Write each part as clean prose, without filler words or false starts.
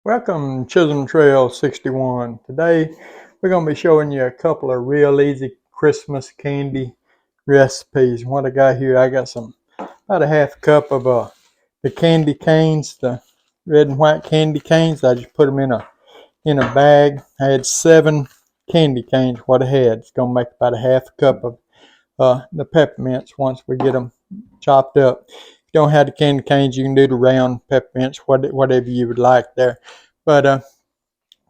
Welcome Chisholm Trail 61. Today we're going to be showing you a couple of real easy Christmas candy recipes. What I got here, I got about a half cup of the candy canes, the red and white candy canes. I just put them in a bag. I had 7 candy canes. What I had, it's going to make about a half cup of the peppermints once we get them chopped up. If you don't have the candy canes, you can do the round peppermints, whatever you would like there. But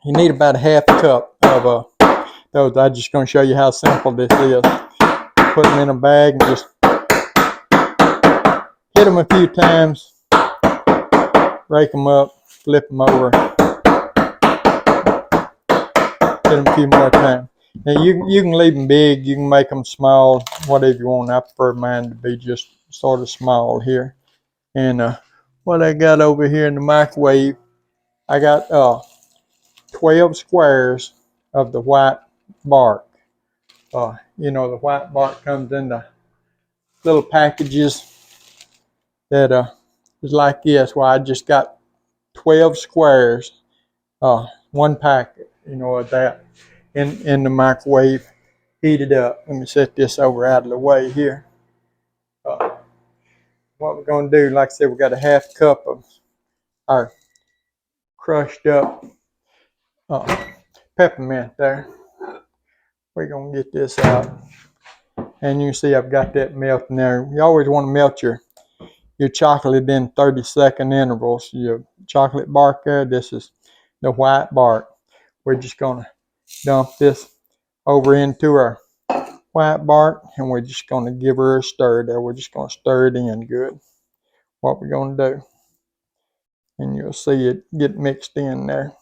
you need about a half cup of those. I'm just going to show you how simple this is. Put them in a bag and just hit them a few times, rake them up, flip them over, hit them a few more times. Now you can leave them big, you can make them small, whatever you want. I prefer mine to be just sort of small here. And what I got over here in the microwave, I got 12 squares of the white bark. The white bark comes in the little packages that is like this. Well, I just got 12 squares, one packet, of that in the microwave, heated up. Let me set this over out of the way here. What we're going to do, like I said, we got a half cup of our crushed up peppermint there. We're going to get this out. And you can see I've got that melting there. You always want to melt your chocolate in 30-second intervals. Your chocolate bark there, this is the white bark. We're just going to dump this over into our white bark, and we're just going to give her a stir there. We're just going to stir it in good. What we're going to do. And you'll see it get mixed in there.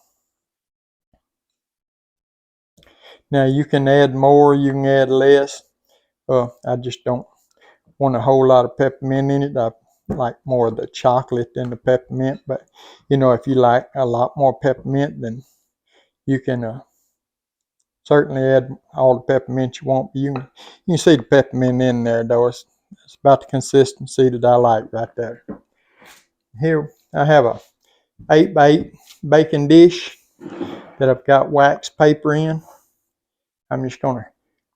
Now you can add more, you can add less. I just don't want a whole lot of peppermint in it. I like more of the chocolate than the peppermint. But if you like a lot more peppermint, then you can certainly add all the peppermint you want. You can see the peppermint in there, though. It's about the consistency that I like right there. Here I have a 8x8 baking dish that I've got wax paper in. I'm just going to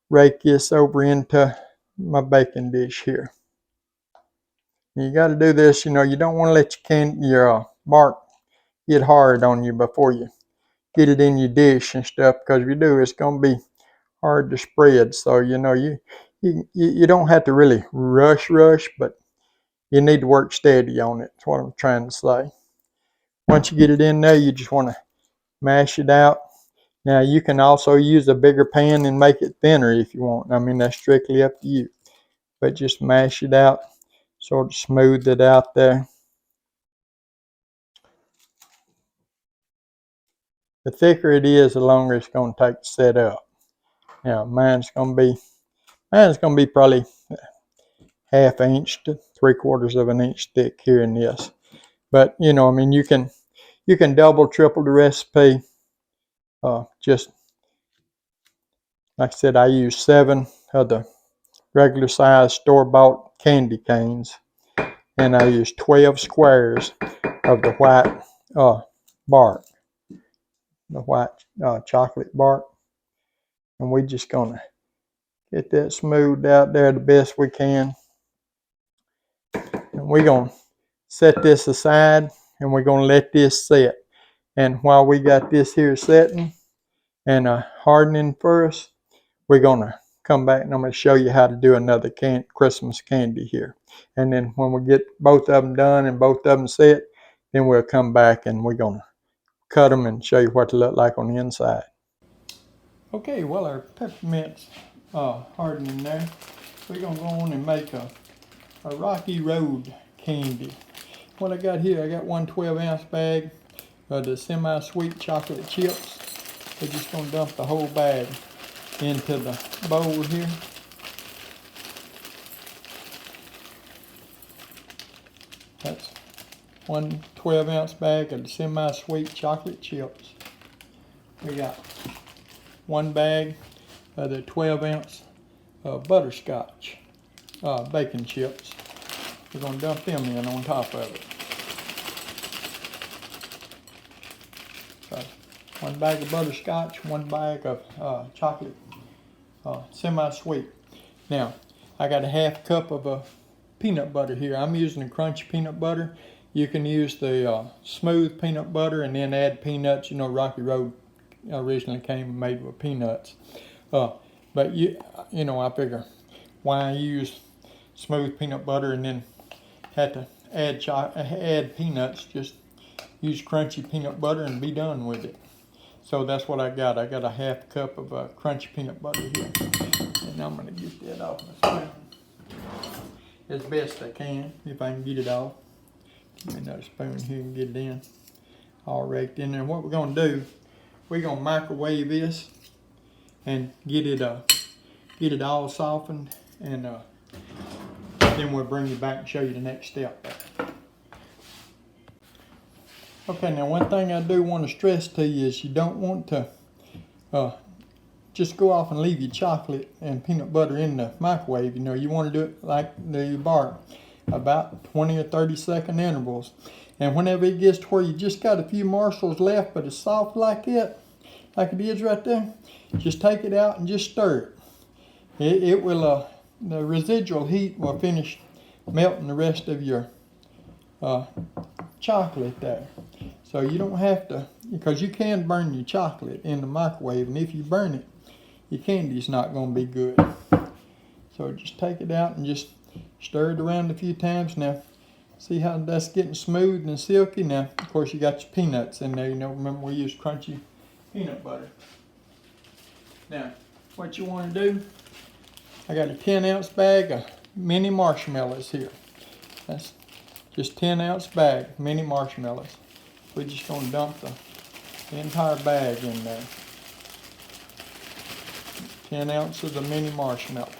rake this over into my baking dish here. You got to do this, you don't want to let your bark get hard on you before you get it in your dish and stuff, because if you do, it's going to be hard to spread. So you don't have to really rush, but you need to work steady on it. That's what I'm trying to say. Once you get it in there, you just want to mash it out. Now you can also use a bigger pan and make it thinner if you want. I mean, that's strictly up to you. But just mash it out, sort of smooth it out there. The thicker it is, the longer it's going to take to set up. Now mine's going to be probably ½ inch to 3/4 of an inch thick here in this. But you can double, triple the recipe. Just like I said, I use 7 of the regular size store-bought candy canes, and I use 12 squares of the white bark, the white chocolate bark. And we're just gonna get that smoothed out there the best we can. And we're gonna set this aside, and we're gonna let this set. And while we got this here setting and hardening first, we're gonna come back and I'm gonna show you how to do another Christmas candy here. And then when we get both of them done and both of them set, then we'll come back and we're gonna cut them and show you what they look like on the inside. Okay, well, our peppermint's hardening there. We're gonna go on and make a Rocky Road candy. What I got here, I got one 12-ounce bag of the semi-sweet chocolate chips. We're just gonna dump the whole bag into the bowl here. That's one 12-ounce bag of the semi-sweet chocolate chips. We got one bag of the 12-ounce butterscotch bacon chips. We're going to dump them in on top of it. So 1 bag of butterscotch, 1 bag of chocolate semi-sweet. Now, I got a half cup of peanut butter here. I'm using the crunchy peanut butter. You can use the smooth peanut butter and then add peanuts. You know, Rocky Road originally came made with peanuts. But you know, I figure why use smooth peanut butter and then have to add peanuts. Just use crunchy peanut butter and be done with it. So that's what I got. I got a half cup of crunchy peanut butter here. And I'm going to get that off my spoon as best I can, if I can get it off. Give me another spoon here and get it in. All raked in there. What we're going to do, we're going to microwave this and get it all softened, and then we'll bring you back and show you the next step. Okay, now one thing I do want to stress to you is you don't want to just go off and leave your chocolate and peanut butter in the microwave. You know, you want to do it like the bark, about 20 or 30-second intervals. And whenever it gets to where you just got a few morsels left, but it's soft like it is right there, just take it out and just stir it. It will, the residual heat will finish melting the rest of your chocolate there. So you don't have to, because you can burn your chocolate in the microwave, and if you burn it, your candy's not going to be good. So just take it out and just stir it around a few times. Now, see how that's getting smooth and silky? Now, of course, you got your peanuts in there. You know, remember we used crunchy peanut butter. Now, what you want to do, I got a 10-ounce bag of mini marshmallows here. That's just 10-ounce bag, mini marshmallows. We're just going to dump the entire bag in there. 10 ounces of mini marshmallows.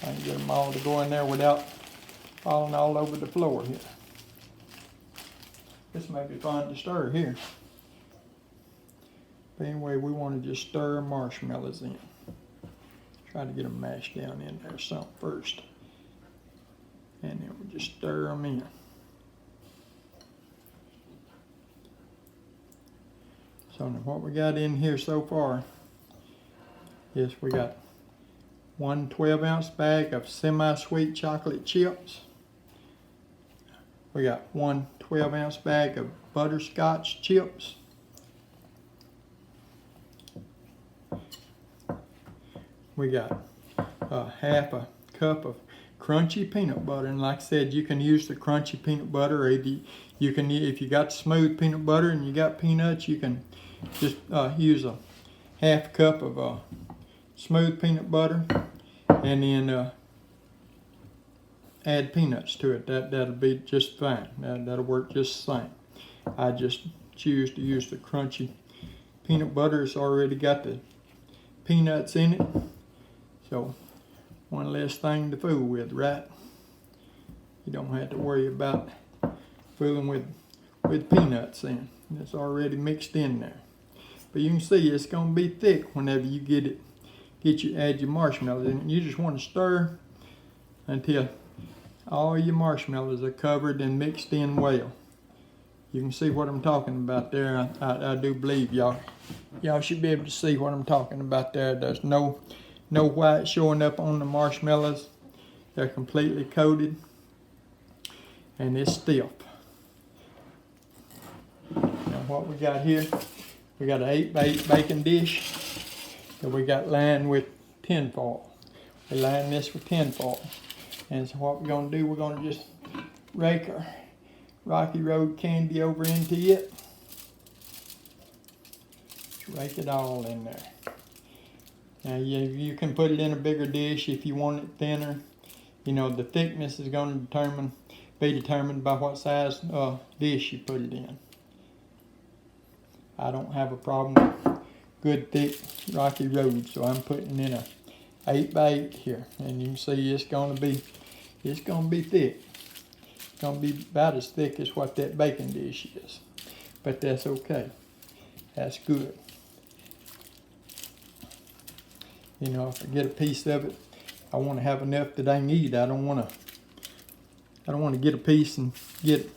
I can get them all to go in there without falling all over the floor here. This may be fun to stir here. But anyway, we want to just stir marshmallows in. Try to get them mashed down in there some first. And then we'll just stir them in. So now what we got in here so far is we got 1 12-ounce bag of semi-sweet chocolate chips. We got 1 12-ounce bag of butterscotch chips. We got half a cup of crunchy peanut butter, and like I said, you can use the crunchy peanut butter, or you can, if you got smooth peanut butter and you got peanuts, you can just use a half cup of smooth peanut butter, and then add peanuts to it. That'll be just fine. That'll work just the same. I just choose to use the crunchy peanut butter. It's already got the peanuts in it, so one less thing to fool with, right? You don't have to worry about fooling with peanuts in. It's already mixed in there. But you can see it's going to be thick whenever you add your marshmallows in. You just want to stir until all your marshmallows are covered and mixed in well. You can see what I'm talking about there. I do believe y'all should be able to see what I'm talking about there. There's no white showing up on the marshmallows. They're completely coated and it's stiff. Now what we got here, we got an 8x8 baking dish that we got lined with tin foil. We line this with tin foil. And so what we're going to do, we're going to just rake our Rocky Road candy over into it. Just rake it all in there. Now you can put it in a bigger dish if you want it thinner. You know, the thickness is going to be determined by what size dish you put it in. I don't have a problem with good thick Rocky Road, so I'm putting in a 8x8 here, and you can see it's going to be thick. It's going to be about as thick as what that baking dish is, but that's okay. That's good. You know, if I get a piece of it, I want to have enough that I can eat. I don't want to get a piece and get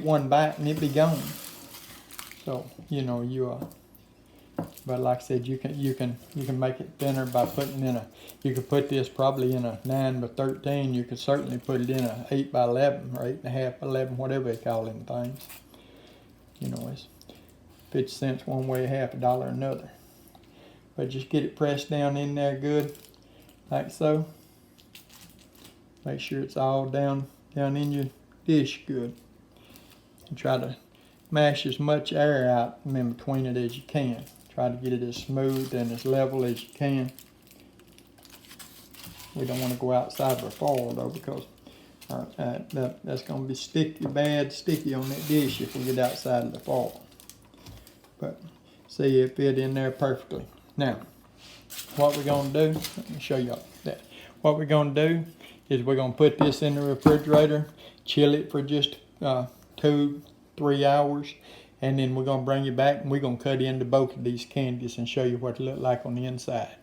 one bite and it be gone. So you know but like I said, you can make it thinner by putting in you could put this probably in a 9 by 13. You could certainly put it in a 8 by 11 or 8.5 by 11, whatever they call them things. You know, it's 50 cents one way, half a dollar another. But just get it pressed down in there good, like so. Make sure it's all down in your dish good. And try to mash as much air out in between it as you can. Try to get it as smooth and as level as you can. We don't want to go outside of our foil though, because that's going to be sticky on that dish if we get outside of the foil. But see, it fit in there perfectly. Now, what we're going to do, let me show y'all that. What we're going to do is we're going to put this in the refrigerator, chill it for just 2-3 hours, and then we're going to bring it back and we're going to cut into both of these candies and show you what it look like on the inside.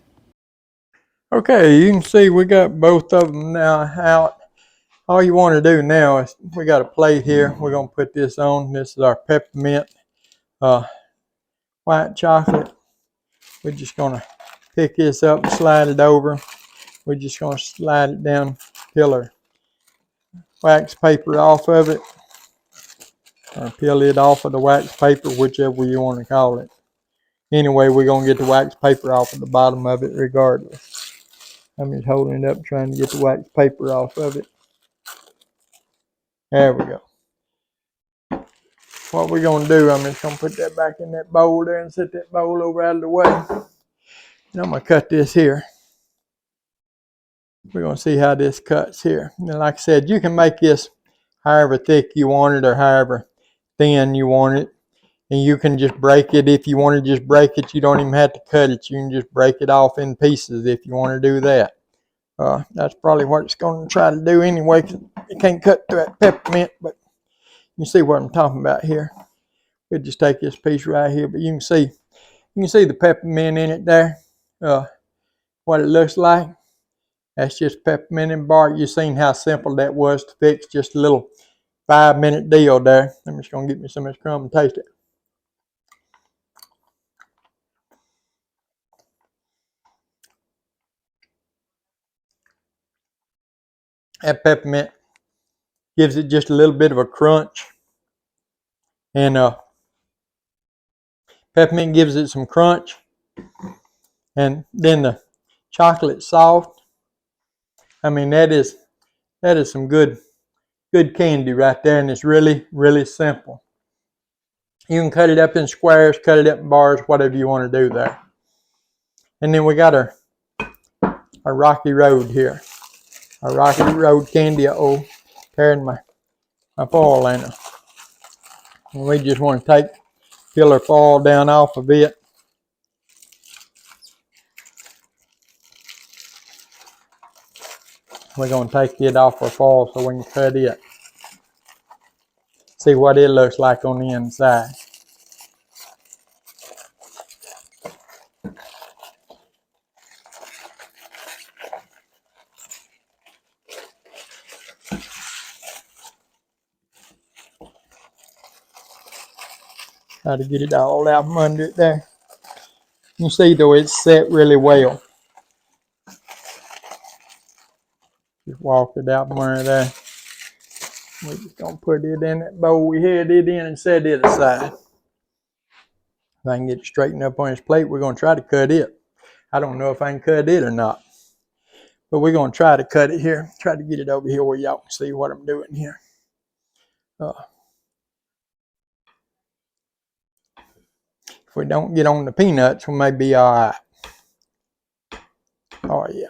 Okay, you can see we got both of them now out. All you want to do now is, we got a plate here. We're going to put this on. This is our peppermint white chocolate. We're just going to pick this up and slide it over. We're just going to slide it down, peel our wax paper off of it, or peel it off of the wax paper, whichever you want to call it. Anyway, we're going to get the wax paper off of the bottom of it regardless. I'm just holding it up trying to get the wax paper off of it. There we go. What we're going to do, I'm just going to put that back in that bowl there and set that bowl over out of the way. And I'm going to cut this here. We're going to see how this cuts here. And like I said, you can make this however thick you want it or however thin you want it. And you can just break it if you want to just break it. You don't even have to cut it. You can just break it off in pieces if you want to do that. That's probably what it's going to try to do anyway, because it can't cut through that peppermint, but you see what I'm talking about here. We'll just take this piece right here, but you can see the peppermint in it there. What it looks like. That's just peppermint and bark. You've seen how simple that was to fix. Just a little 5-minute deal there. I'm just going to get me some of this crumb and taste it. That peppermint gives it just a little bit of a crunch. And peppermint gives it some crunch. And then the chocolate soft. I mean, that is some good candy right there, and it's really, really simple. You can cut it up in squares, cut it up in bars, whatever you want to do there. And then we got our Rocky Road here. Our Rocky Road candy. Tearing my foil liner. And we just want to peel our foil down off of it. We're going to take it off our foil so we can cut it. See what it looks like on the inside. Try to get it all out from under it there. You see though, it's set really well. Just walk it out from under there. We're just going to put it in that bowl we had it in and set it aside. If I can get it straightened up on this plate, we're going to try to cut it. I don't know if I can cut it or not. But we're going to try to cut it here. Try to get it over here where y'all can see what I'm doing here. If we don't get on the peanuts, we may be all right. Oh yeah.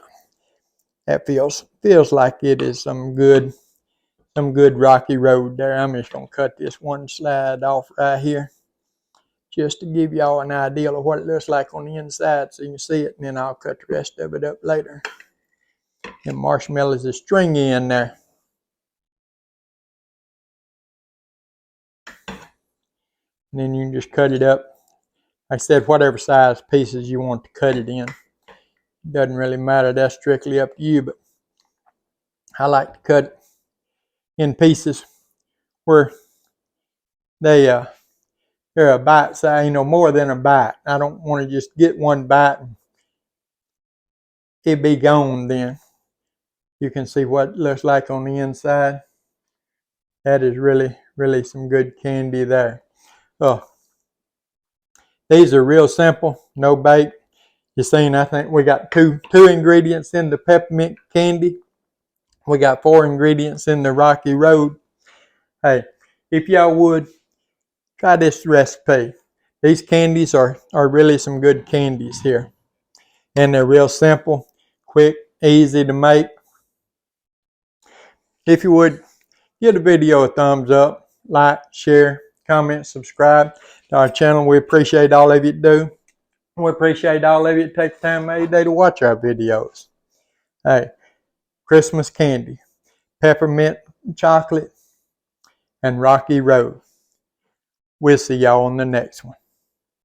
That feels like it is some good rocky road there. I'm just going to cut this one slide off right here, just to give y'all an idea of what it looks like on the inside so you can see it, and then I'll cut the rest of it up later. And marshmallows is stringy in there. And then you can just cut it up. Like I said, whatever size pieces you want to cut it in. Doesn't really matter. That's strictly up to you. But I like to cut in pieces where they They're a bite size, more than a bite. I don't want to just get one bite and it be gone then. You can see what it looks like on the inside. That is really, really some good candy there. Oh, these are real simple, no bake. You seen, I think we got two ingredients in the peppermint candy. We got 4 ingredients in the Rocky Road. Hey, if y'all would, try this recipe. These candies are really some good candies here. And they're real simple, quick, easy to make. If you would, give the video a thumbs up, like, share, comment, subscribe to our channel. We appreciate all of you do. We appreciate all of you that take the time every day to watch our videos. Hey, Christmas candy, peppermint chocolate, and Rocky Road. We'll see y'all on the next one.